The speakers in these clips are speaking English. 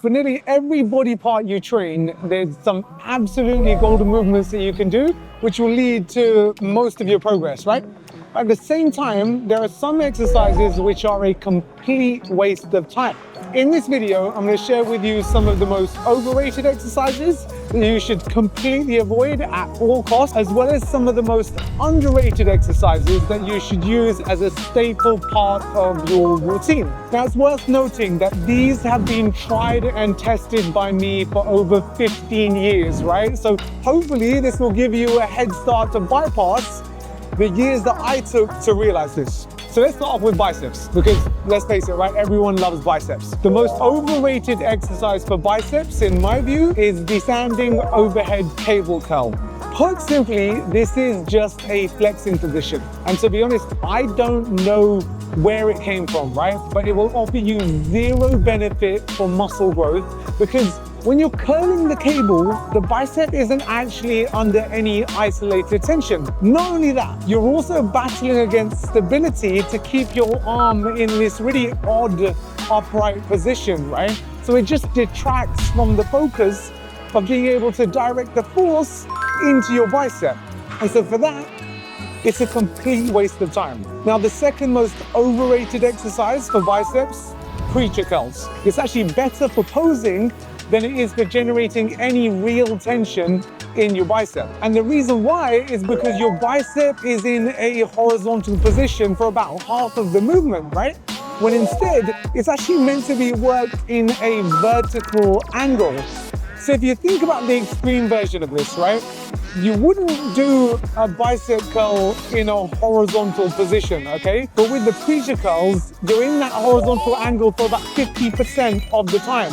For nearly every body part you train, there's some absolutely golden movements that you can do, which will lead to most of your progress, right? At the same time, there are some exercises which are a complete waste of time. In this video, I'm going to share with you some of the most overrated exercises that you should completely avoid at all costs, as well as some of the most underrated exercises that you should use as a staple part of your routine. Now, it's worth noting that these have been tried and tested by me for over 15 years, right? So hopefully this will give you a head start to bypass the years that I took to realize this. So let's start off with biceps, because let's face it, right? Everyone loves biceps. The most overrated exercise for biceps, in my view, is the standing overhead cable curl. Put simply, this is just a flexing position. And to be honest, I don't know where it came from, right? But it will offer you zero benefit for muscle growth, because when you're curling the cable, the bicep isn't actually under any isolated tension. Not only that, you're also battling against stability to keep your arm in this really odd upright position, right? So it just detracts from the focus of being able to direct the force into your bicep. And so for that, it's a complete waste of time. Now, the second most overrated exercise for biceps, preacher curls. It's actually better for posing than it is for generating any real tension in your bicep. And the reason why is because your bicep is in a horizontal position for about half of the movement, right? When instead, it's actually meant to be worked in a vertical angle. So if you think about the extreme version of this, right? You wouldn't do a bicep curl in a horizontal position, okay? But with the preacher curls, you're in that horizontal angle for about 50% of the time.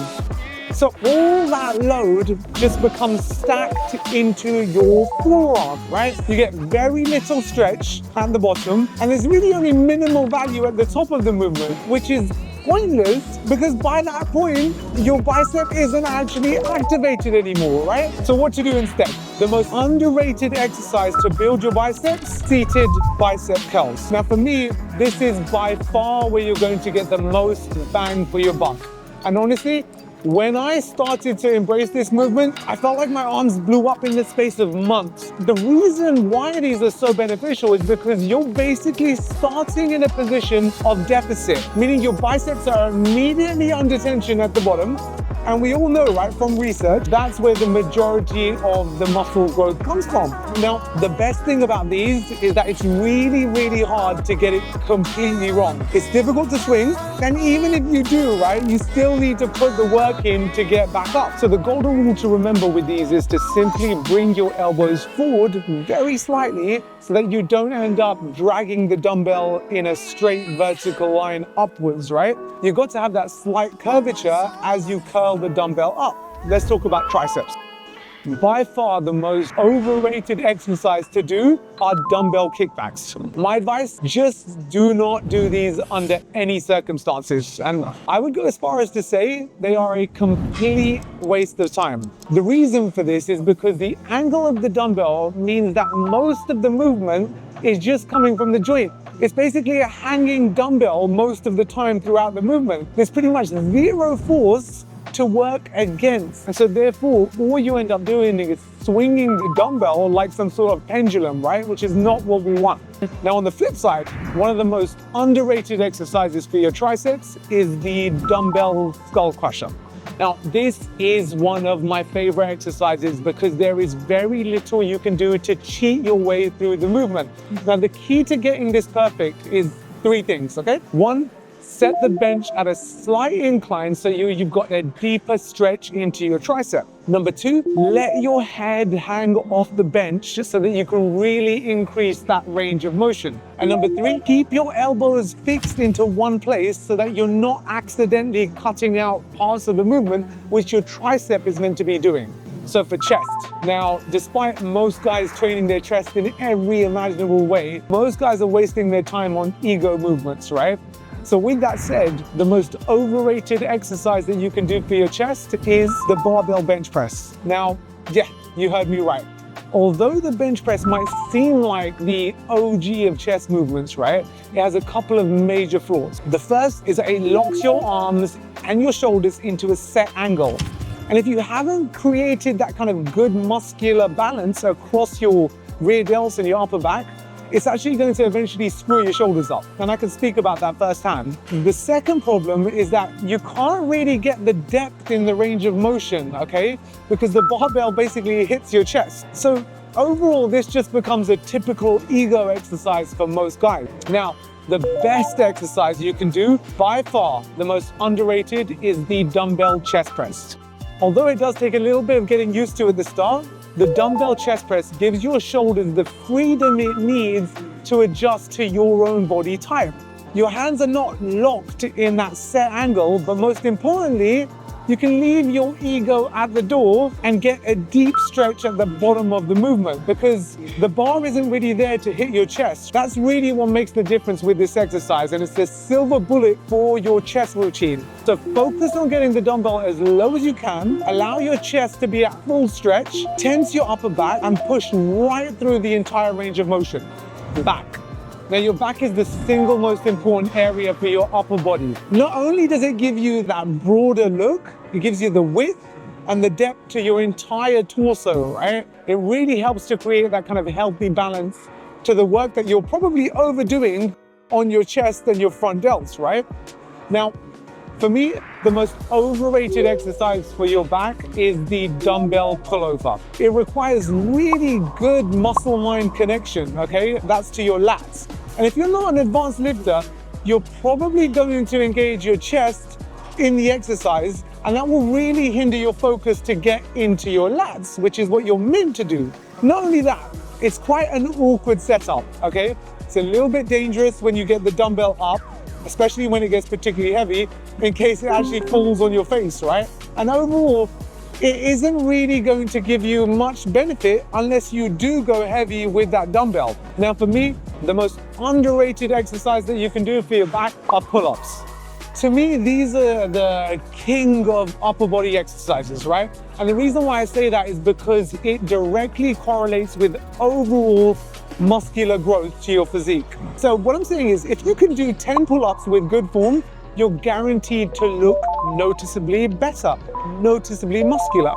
So all that load just becomes stacked into your forearm, right? You get very little stretch at the bottom, and there's really only minimal value at the top of the movement, which is pointless because by that point, your bicep isn't actually activated anymore, right? So what to do instead? The most underrated exercise to build your biceps, seated bicep curls. Now for me, this is by far where you're going to get the most bang for your buck. And honestly, when I started to embrace this movement, I felt like my arms blew up in the space of months. The reason why these are so beneficial is because you're basically starting in a position of deficit, meaning your biceps are immediately under tension at the bottom. And we all know, right, from research, that's where the majority of the muscle growth comes from. Now, the best thing about these is that it's really, really hard to get it completely wrong. It's difficult to swing, and even if you do, right, you still need to put the work in to get back up. So the golden rule to remember with these is to simply bring your elbows forward very slightly so that you don't end up dragging the dumbbell in a straight vertical line upwards, right? You've got to have that slight curvature as you curl the dumbbell up. Let's talk about triceps. By far the most overrated exercise to do are dumbbell kickbacks. My advice, just do not do these under any circumstances. And I would go as far as to say they are a complete waste of time. The reason for this is because the angle of the dumbbell means that most of the movement is just coming from the joint. It's basically a hanging dumbbell most of the time throughout the movement. There's pretty much zero force to work against. And so therefore, all you end up doing is swinging the dumbbell like some sort of pendulum, right? Which is not what we want. Now on the flip side, one of the most underrated exercises for your triceps is the dumbbell skull crusher. Now, this is one of my favorite exercises because there is very little you can do to cheat your way through the movement. Now, the key to getting this perfect is three things, okay? One, set the bench at a slight incline so you've got a deeper stretch into your tricep. Number two, let your head hang off the bench so that you can really increase that range of motion. And number three, keep your elbows fixed into one place so that you're not accidentally cutting out parts of the movement which your tricep is meant to be doing. So for chest, now, despite most guys training their chest in every imaginable way, most guys are wasting their time on ego movements, right? So with that said, the most overrated exercise that you can do for your chest is the barbell bench press. Now, yeah, you heard me right. Although the bench press might seem like the OG of chest movements, right? It has a couple of major flaws. The first is that it locks your arms and your shoulders into a set angle. And if you haven't created that kind of good muscular balance across your rear delts and your upper back, it's actually going to eventually screw your shoulders up. And I can speak about that firsthand. The second problem is that you can't really get the depth in the range of motion, okay? Because the barbell basically hits your chest. So overall, this just becomes a typical ego exercise for most guys. Now, the best exercise you can do, by far the most underrated, is the dumbbell chest press. Although it does take a little bit of getting used to at the start, the dumbbell chest press gives your shoulders the freedom it needs to adjust to your own body type. Your hands are not locked in that set angle, but most importantly, you can leave your ego at the door and get a deep stretch at the bottom of the movement because the bar isn't really there to hit your chest. That's really what makes the difference with this exercise, and it's the silver bullet for your chest routine. So focus on getting the dumbbell as low as you can, allow your chest to be at full stretch, tense your upper back, and push right through the entire range of motion. Back. Now your back is the single most important area for your upper body. Not only does it give you that broader look, it gives you the width and the depth to your entire torso, right? It really helps to create that kind of healthy balance to the work that you're probably overdoing on your chest and your front delts, right? Now, for me, the most overrated exercise for your back is the dumbbell pullover. It requires really good muscle-mind connection, okay? That's to your lats. And if you're not an advanced lifter, you're probably going to engage your chest in the exercise, and that will really hinder your focus to get into your lats, which is what you're meant to do. Not only that, it's quite an awkward setup, okay? It's a little bit dangerous when you get the dumbbell up, especially when it gets particularly heavy, in case it actually falls on your face, right? And overall, it isn't really going to give you much benefit unless you do go heavy with that dumbbell. Now for me, the most underrated exercise that you can do for your back are pull-ups. To me, these are the king of upper body exercises, right? And the reason why I say that is because it directly correlates with overall muscular growth to your physique. So what I'm saying is, if you can do 10 pull-ups with good form, you're guaranteed to look noticeably better, noticeably muscular.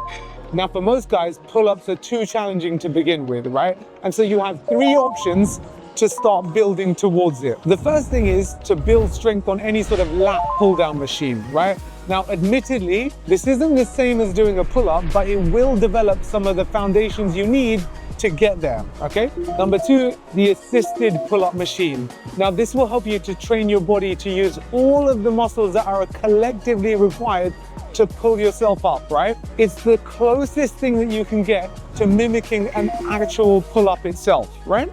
Now for most guys, pull-ups are too challenging to begin with, right? And so you have 3 options to start building towards it. The first thing is to build strength on any sort of lat pull-down machine, right? Now, admittedly, this isn't the same as doing a pull-up, but it will develop some of the foundations you need to get there, okay? Number 2, the assisted pull-up machine. Now, this will help you to train your body to use all of the muscles that are collectively required to pull yourself up, right? It's the closest thing that you can get to mimicking an actual pull-up itself, right?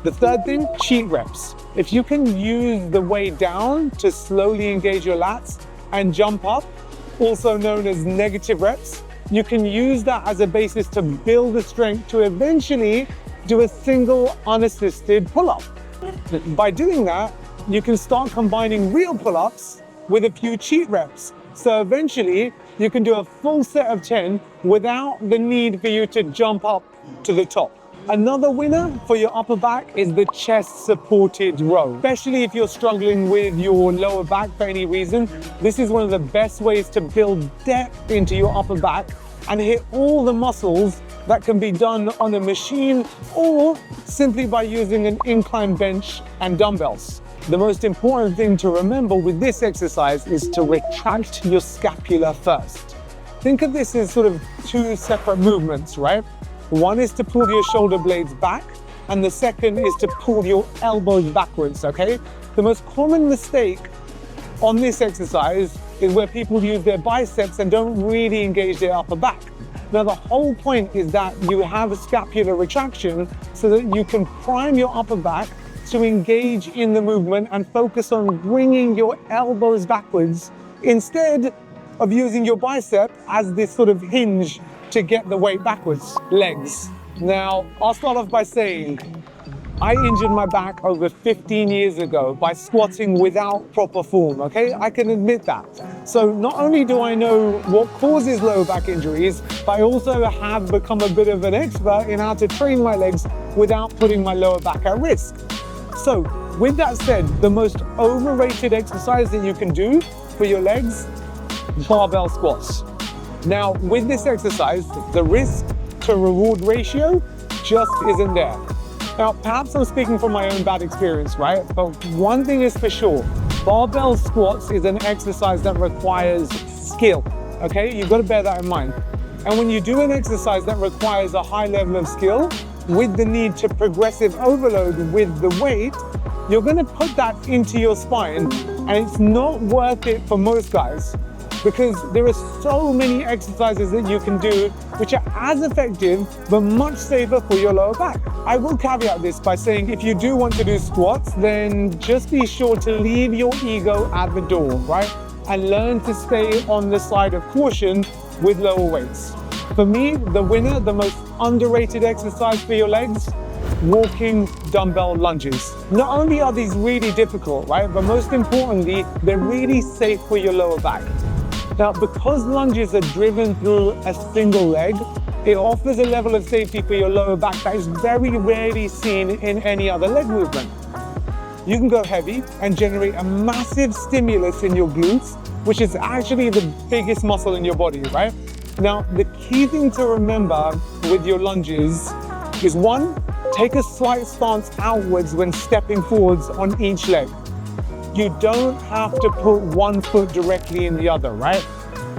The third thing, cheat reps. If you can use the weight down to slowly engage your lats and jump up, also known as negative reps, you can use that as a basis to build the strength to eventually do a single unassisted pull-up. By doing that, you can start combining real pull-ups with a few cheat reps. So eventually, you can do a full set of 10 without the need for you to jump up to the top. Another winner for your upper back is the chest supported row. Especially if you're struggling with your lower back for any reason, this is one of the best ways to build depth into your upper back and hit all the muscles that can be done on a machine or simply by using an incline bench and dumbbells. The most important thing to remember with this exercise is to retract your scapula first. Think of this as sort of 2 separate movements, right? One is to pull your shoulder blades back, and the second is to pull your elbows backwards, okay? The most common mistake on this exercise is where people use their biceps and don't really engage their upper back. Now, the whole point is that you have a scapular retraction so that you can prime your upper back to engage in the movement and focus on bringing your elbows backwards instead of using your bicep as this sort of hinge to get the weight backwards. Legs. Now, I'll start off by saying, I injured my back over 15 years ago by squatting without proper form, okay? I can admit that. So not only do I know what causes lower back injuries, but I also have become a bit of an expert in how to train my legs without putting my lower back at risk. So with that said, the most overrated exercise that you can do for your legs barbell squats. Now, with this exercise, the risk to reward ratio just isn't there. Now, perhaps I'm speaking from my own bad experience, right? But one thing is for sure, barbell squats is an exercise that requires skill, okay? You've got to bear that in mind. And when you do an exercise that requires a high level of skill, with the need to progressive overload with the weight, you're gonna put that into your spine, and it's not worth it for most guys, because there are so many exercises that you can do which are as effective but much safer for your lower back. I will caveat this by saying if you do want to do squats, then just be sure to leave your ego at the door, right? And learn to stay on the side of caution with lower weights. For me, the winner, the most underrated exercise for your legs, walking dumbbell lunges. Not only are these really difficult, right? But most importantly, they're really safe for your lower back. Now, because lunges are driven through a single leg, it offers a level of safety for your lower back that is very rarely seen in any other leg movement. You can go heavy and generate a massive stimulus in your glutes, which is actually the biggest muscle in your body, right? Now, the key thing to remember with your lunges is one, take a slight stance outwards when stepping forwards on each leg. You don't have to put one foot directly in the other, right?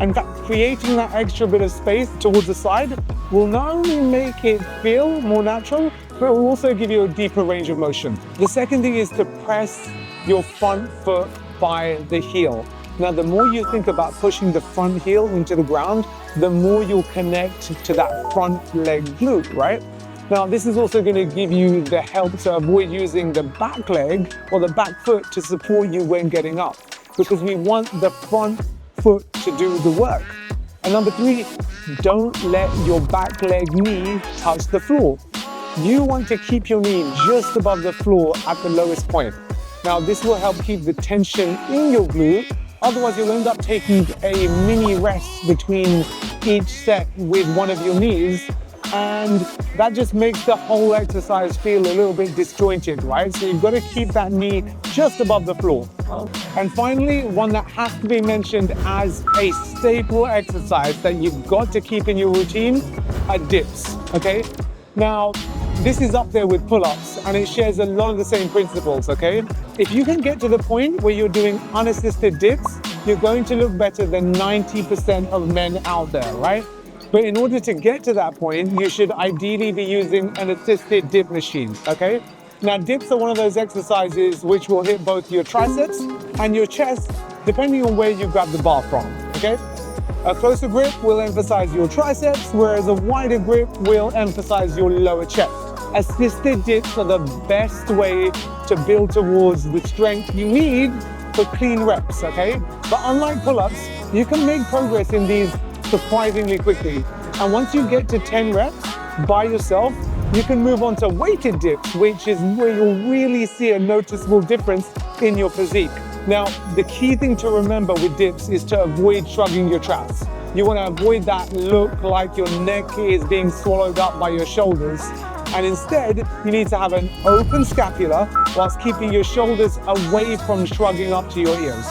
In fact, creating that extra bit of space towards the side will not only make it feel more natural, but it will also give you a deeper range of motion. The second thing is to press your front foot by the heel. Now, the more you think about pushing the front heel into the ground, the more you'll connect to that front leg glute, right? Now, this is also going to give you the help to avoid using the back leg or the back foot to support you when getting up, because we want the front foot to do the work. And number three, don't let your back leg knee touch the floor. You want to keep your knee just above the floor at the lowest point. Now, this will help keep the tension in your glute. Otherwise, you'll end up taking a mini rest between each set with one of your knees, and that just makes the whole exercise feel a little bit disjointed, right? So you've got to keep that knee just above the floor. And finally, one that has to be mentioned as a staple exercise that you've got to keep in your routine are dips, okay? Now, this is up there with pull-ups, and it shares a lot of the same principles, okay? If you can get to the point where you're doing unassisted dips, you're going to look better than 90% of men out there, right? But in order to get to that point, you should ideally be using an assisted dip machine, okay? Now, dips are one of those exercises which will hit both your triceps and your chest, depending on where you grab the bar from, okay? A closer grip will emphasize your triceps, whereas a wider grip will emphasize your lower chest. Assisted dips are the best way to build towards the strength you need for clean reps, okay? But unlike pull-ups, you can make progress in these surprisingly quickly. And once you get to 10 reps by yourself, you can move on to weighted dips, which is where you'll really see a noticeable difference in your physique. Now, the key thing to remember with dips is to avoid shrugging your traps. You want to avoid that look like your neck is being swallowed up by your shoulders. And instead, you need to have an open scapula whilst keeping your shoulders away from shrugging up to your ears.